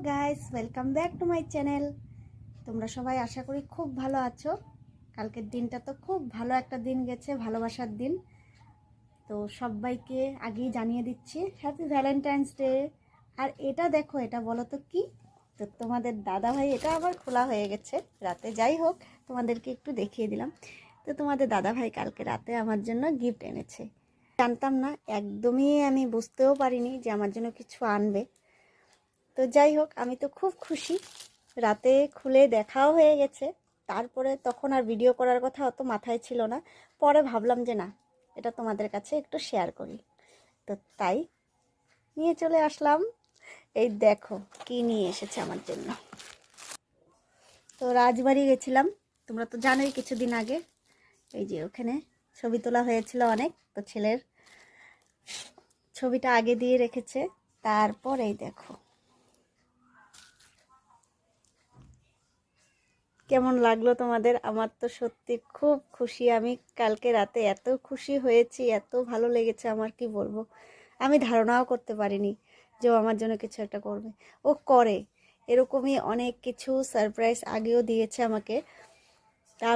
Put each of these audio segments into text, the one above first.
Guys, welcome back to my channel. তোমরা সবাই আশা করি খুব ভালো আছো। কালকের দিনটা তো খুব ভালো একটা দিন গেছে, ভালোবাসার দিন। তো সবাইকে আগেই জানিয়ে দিচ্ছি হ্যাপি ভ্যালেন্টাইন্স ডে। আর এটা দেখো, এটা বলো তো কি? তো তোমাদের দাদা ভাই, এটা আবার খোলা হয়ে গেছে রাতে। যাই হোক, তোমাদেরকে একটু দেখিয়ে দিলাম। তো তোমাদের দাদা ভাই কালকে রাতে আমার জন্য গিফট এনেছে। জানতাম না, একদমই আমি বুঝতেও পারিনি যে আমার জন্য কিছু আনবে। তো যাই হোক, আমি তো খুব খুশি। রাতে খুলে দেখাও হয়ে গেছে। তারপরে তখন আর ভিডিও করার কথা অত মাথায় ছিল না। পরে ভাবলাম যে না, এটা তোমাদের কাছে একটু শেয়ার করি। তো তাই নিয়ে চলে আসলাম। এই দেখো কি নিয়ে এসেছে আমার জন্য। তো রাজবাড়ি গেছিলাম, তোমরা তো জানোই কিছুদিন আগে। এই যে ওখানে ছবি তোলা হয়েছিল অনেক, তো ছেলের ছবিটা আগে দিয়ে রেখেছে। তারপর এই দেখো কেমন লাগলো তোমাদের। আমার তো সত্যি খুব খুশি। আমি কালকে রাতে এত খুশি হয়েছি, এত ভালো লেগেছে, আমার কি বলবো। আমি ধারণাও করতে পারিনি যে ও আমার জন্য কিছু একটা করবে। ও করে, এরকমই অনেক কিছু সারপ্রাইজ আগেও দিয়েছে আমাকে। তা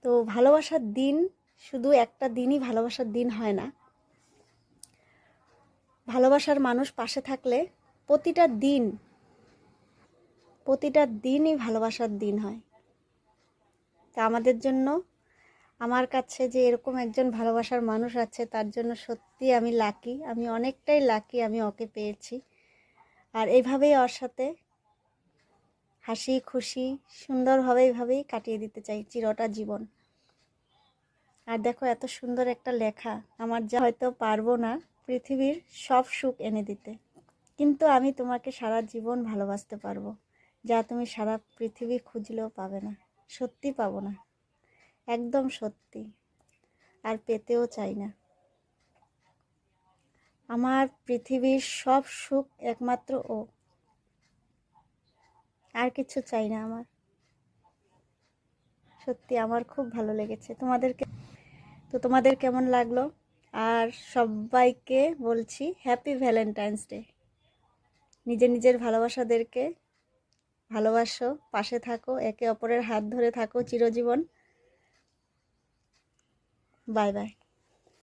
তো ভালোবাসার দিন শুধু একটা দিনই ভালোবাসার দিন হয় না। ভালোবাসার মানুষ পাশে থাকলে প্রতিটা দিনই ভালোবাসার দিন হয়। তা আমাদের জন্য, আমার কাছে যে এরকম একজন ভালোবাসার মানুষ আছে, তার জন্য সত্যি আমি লাকি। আমি অনেকটাই লাকি আমি ওকে পেয়েছি। আর এইভাবেই ওর সাথে হাসি খুশি সুন্দরভাবে এইভাবেই কাটিয়ে দিতে চাই চিরটা জীবন। আর দেখো এত সুন্দর একটা লেখা, আমার যা হয়তো পারবো না পৃথিবীর সব সুখ এনে দিতে, কিন্তু আমি তোমাকে সারা জীবন ভালোবাসতে পারবো, যা তুমি সারা পৃথিবী খুঁজলেও পাবে না। সত্যি পাবো না, একদম সত্যি। আর পেতেও চাই না। আমার পৃথিবীর সব সুখ একমাত্র ও, আর কিছু চাই না আমার। সত্যি আমার খুব ভালো লেগেছে। তোমাদের কেমন লাগলো? আর সবাইকে বলছি হ্যাপি ভ্যালেন্টাইন্স ডে। নিজের ভালোবাসাদেরকে ভালোবাসো, পাশে থাকো, একে অপরের হাত ধরে থাকো চিরজীবন। Bye bye.